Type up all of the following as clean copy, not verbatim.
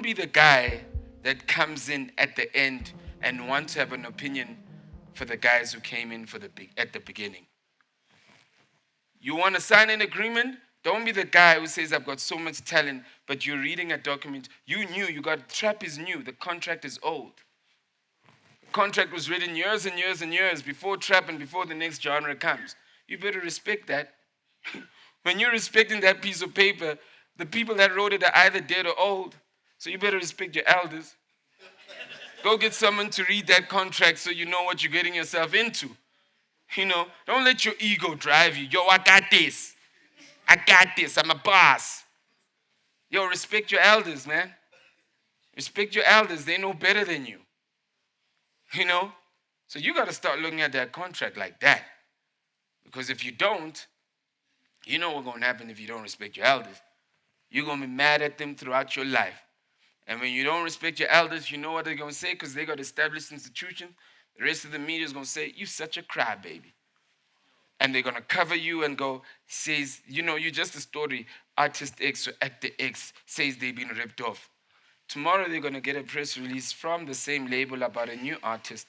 be the guy that comes in at the end and wants to have an opinion for the guys who came in at the beginning. You want to sign an agreement? Don't be the guy who says, I've got so much talent, but you're reading a document. Trap is new. The contract is old. The contract was written years and years and years before trap and before the next genre comes. You better respect that. When you're respecting that piece of paper, the people that wrote it are either dead or old. So you better respect your elders. Go get someone to read that contract so you know what you're getting yourself into. Don't let your ego drive you. Yo, I got this. I'm a boss. Yo, respect your elders, man. Respect your elders. They know better than you. So you got to start looking at that contract like that. Because if you don't, you know what's going to happen if you don't respect your elders. You're going to be mad at them throughout your life. And when you don't respect your elders, you know what they're going to say? Because they got established institutions. The rest of the media is going to say, you such a crybaby. And they're going to cover you and says, you're just a story. Artist X or actor X says they've been ripped off. Tomorrow they're going to get a press release from the same label about a new artist.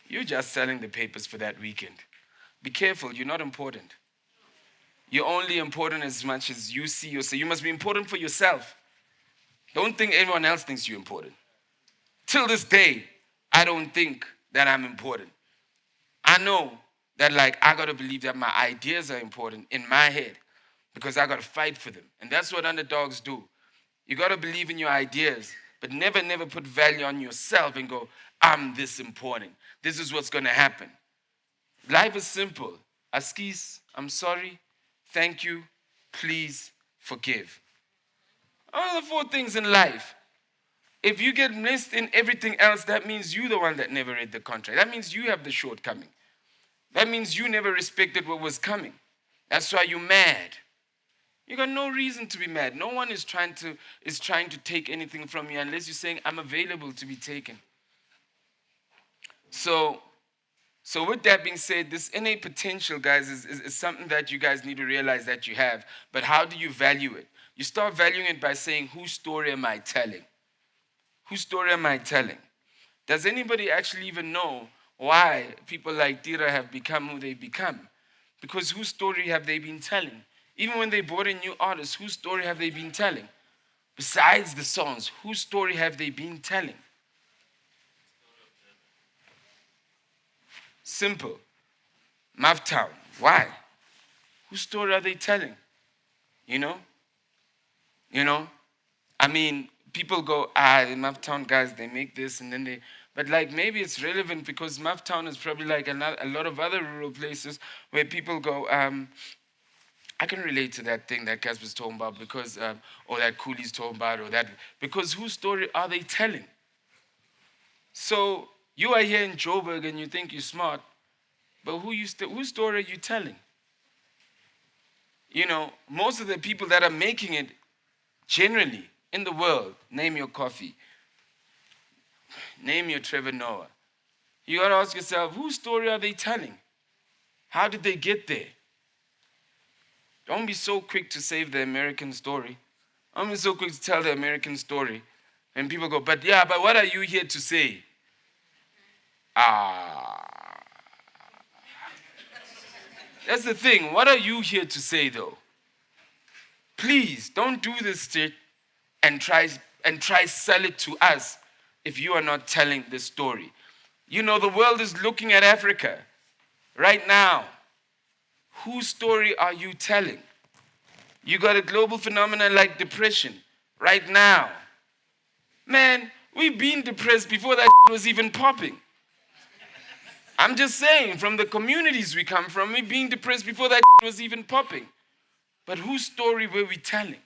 You're just selling the papers for that weekend. Be careful, you're not important. You're only important as much as you see yourself. You must be important for yourself. Don't think everyone else thinks you're important. Till this day, I don't think that I'm important. I know that I got to believe that my ideas are important in my head because I got to fight for them. And that's what underdogs do. You got to believe in your ideas, but never put value on yourself and go, I'm this important. This is what's going to happen. Life is simple. Askis, I'm sorry. Thank you. Please forgive. All the 4 things in life. If you get missed in everything else, that means you're the one that never read the contract. That means you have the shortcoming. That means you never respected what was coming. That's why you're mad. You got no reason to be mad. No one is trying to take anything from you unless you're saying, I'm available to be taken. So with that being said, this innate potential, guys, is something that you guys need to realize that you have. But how do you value it? You start valuing it by saying, whose story am I telling? Whose story am I telling? Does anybody actually even know why people like Tira have become who they've become? Because whose story have they been telling? Even when they brought in new artists, whose story have they been telling? Besides the songs, whose story have they been telling? Simple. Mavtown. Why? Whose story are they telling? I mean, people go, the Mavtown guys, they make this and then but maybe it's relevant because Mavtown is probably a lot of other rural places where people go, I can relate to that thing that Casper's talking about because, or that Cooley's talking about, because whose story are they telling? So you are here in Joburg and you think you're smart, but whose story are you telling? Most of the people that are making it generally in the world, name your coffee, name your Trevor Noah. You got to ask yourself, whose story are they telling? How did they get there? Don't be so quick to save the American story. Don't be so quick to tell the American story. And people go, but what are you here to say? That's the thing. What are you here to say, though? Please, don't do this shit and try sell it to us if you are not telling the story. The world is looking at Africa right now. Whose story are you telling? You got a global phenomenon like depression right now. Man, we've been depressed before that was even popping. I'm just saying, from the communities we come from, we've been depressed before that was even popping. But whose story were we telling?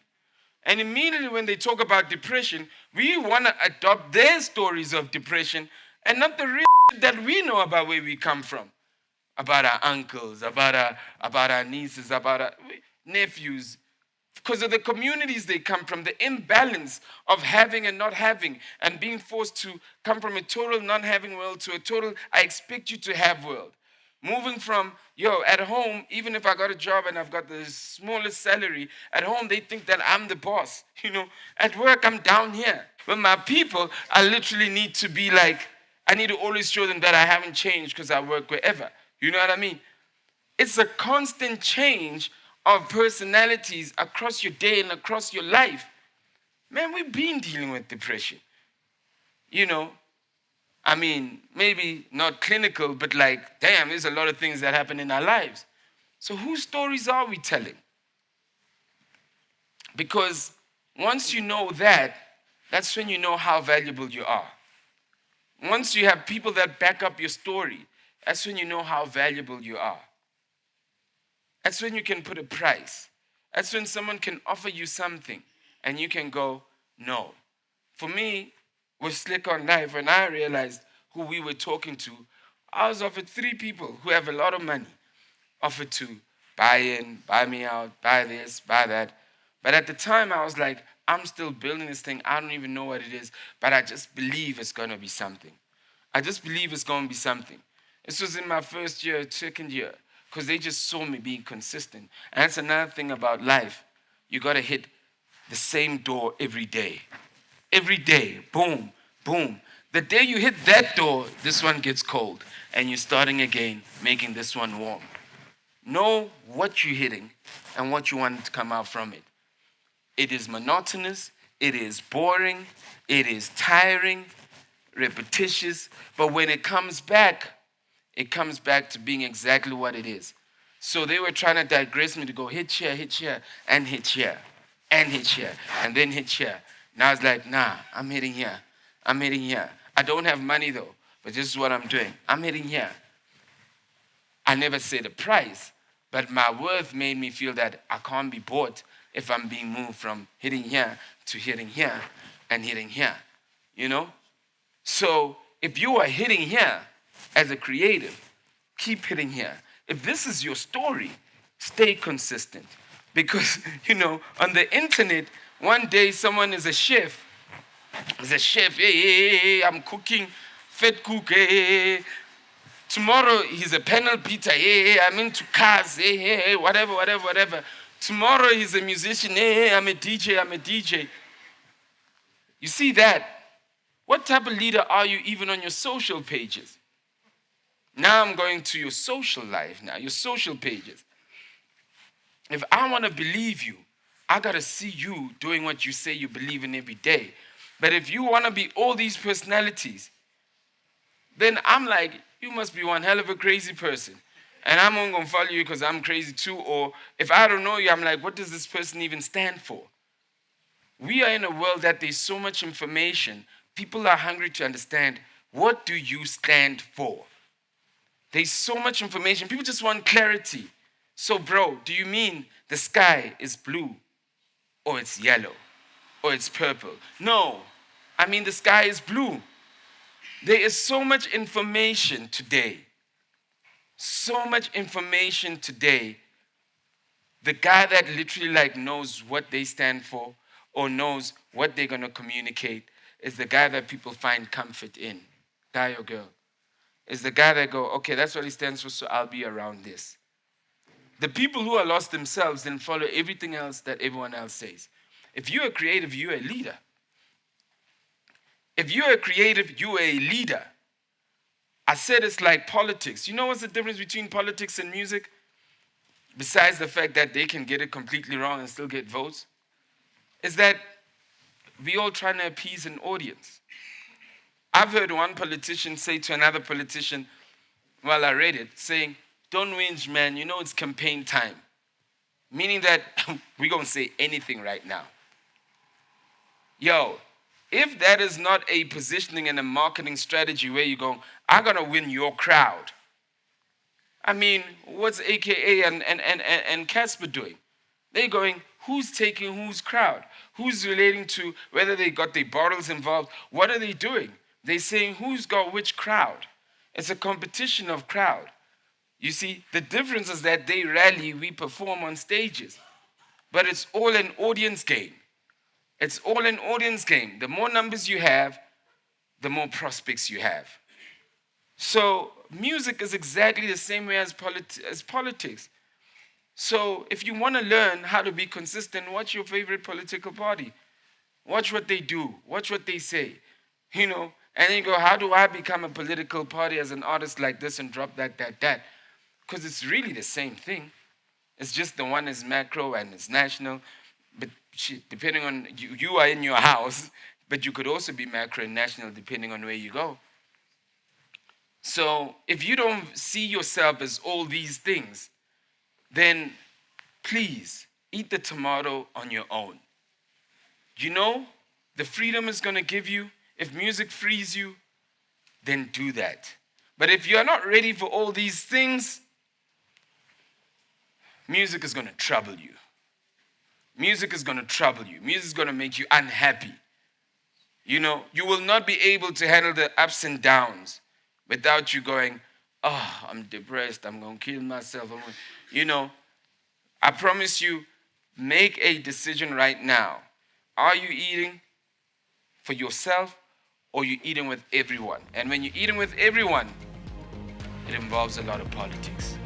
And immediately when they talk about depression, we want to adopt their stories of depression and not the real that we know about where we come from. About our uncles, about our nieces, about our nephews. Because of the communities they come from, the imbalance of having and not having, and being forced to come from a total non-having world to a total I expect you to have world. Moving from, at home, even if I got a job and I've got the smallest salary, at home they think that I'm the boss. At work I'm down here. But my people, I literally need to be like, I need to always show them that I haven't changed because I work wherever. You know what I mean? It's a constant change of personalities across your day and across your life. Man, we've been dealing with depression. I mean, maybe not clinical, but like, damn, there's a lot of things that happen in our lives. So whose stories are we telling? Because once you know that, that's when you know how valuable you are. Once you have people that back up your story, that's when you know how valuable you are. That's when you can put a price. That's when someone can offer you something and you can go, no. For me, with Slikour Life, when I realized who we were talking to, I was offered 3 people who have a lot of money, offered to buy in, buy me out, buy this, buy that. But at the time, I was like, I'm still building this thing. I don't even know what it is, but I just believe it's going to be something. I just believe it's going to be something. This was in my first year, second year, because they just saw me being consistent. And that's another thing about life. You got to hit the same door every day. Every day, boom, boom. The day you hit that door, this one gets cold. And you're starting again, making this one warm. Know what you're hitting and what you want to come out from it. It is monotonous, it is boring, it is tiring, repetitious, but when it comes back to being exactly what it is. So they were trying to digress me to go hit here, and hit here, and hit here, and then hit here. And I was like, nah, I'm hitting here. I don't have money though, but this is what I'm doing. I'm hitting here. I never said a price, but my worth made me feel that I can't be bought if I'm being moved from hitting here to hitting here and hitting here, So if you are hitting here as a creative, keep hitting here. If this is your story, stay consistent. Because, on the internet, one day someone is a chef. Hey, I'm cooking, fat cook, hey. Tomorrow he's a panel beater, hey, I'm into cars, hey, whatever. Tomorrow he's a musician, hey, I'm a DJ. You see that? What type of leader are you even on your social pages? Now I'm going to your social life now, your social pages. If I want to believe you, I got to see you doing what you say you believe in every day. But if you want to be all these personalities, then I'm like, you must be one hell of a crazy person. And I'm only going to follow you because I'm crazy too. Or if I don't know you, I'm like, what does this person even stand for? We are in a world that there's so much information. People are hungry to understand, what do you stand for? There's so much information. People just want clarity. So, bro, do you mean the sky is blue or it's yellow or it's purple? No, I mean the sky is blue. There is so much information today. So much information today. The guy that literally knows what they stand for or knows what they're going to communicate is the guy that people find comfort in. Guy or girl. Is the guy that go, okay, that's what he stands for, so I'll be around this. The people who are lost themselves then follow everything else that everyone else says. If you're a creative, you're a leader. If you're a creative, you're a leader. I said it's like politics. You know what's the difference between politics and music? Besides the fact that they can get it completely wrong and still get votes, is that we all trying to appease an audience. I've heard one politician say to another politician, while I read it, saying, don't whinge, man, it's campaign time. Meaning that we're going to say anything right now. Yo, if that is not a positioning and a marketing strategy where you're going, I'm going to win your crowd. I mean, what's AKA and Casper doing? They're going, who's taking whose crowd? Who's relating to whether they got their bottles involved? What are they doing? They're saying who's got which crowd. It's a competition of crowd. You see, the difference is that they rally, we perform on stages. But it's all an audience game. It's all an audience game. The more numbers you have, the more prospects you have. So music is exactly the same way as politics. So if you want to learn how to be consistent, watch your favorite political party. Watch what they do. Watch what they say. And then you go, how do I become a political party as an artist like this and drop that? Because it's really the same thing. It's just the one is macro and it's national. But depending on, you are in your house, but you could also be macro and national depending on where you go. So if you don't see yourself as all these things, then please eat the tomato on your own. The freedom is going to give you. If music frees you, then do that. But if you're not ready for all these things, music is going to trouble you. Music is going to trouble you. Music is going to make you unhappy. You will not be able to handle the ups and downs without you going, oh, I'm depressed, I'm going to kill myself. I promise you, make a decision right now. Are you eating for yourself or you eating with everyone? And when you're eating with everyone, it involves a lot of politics.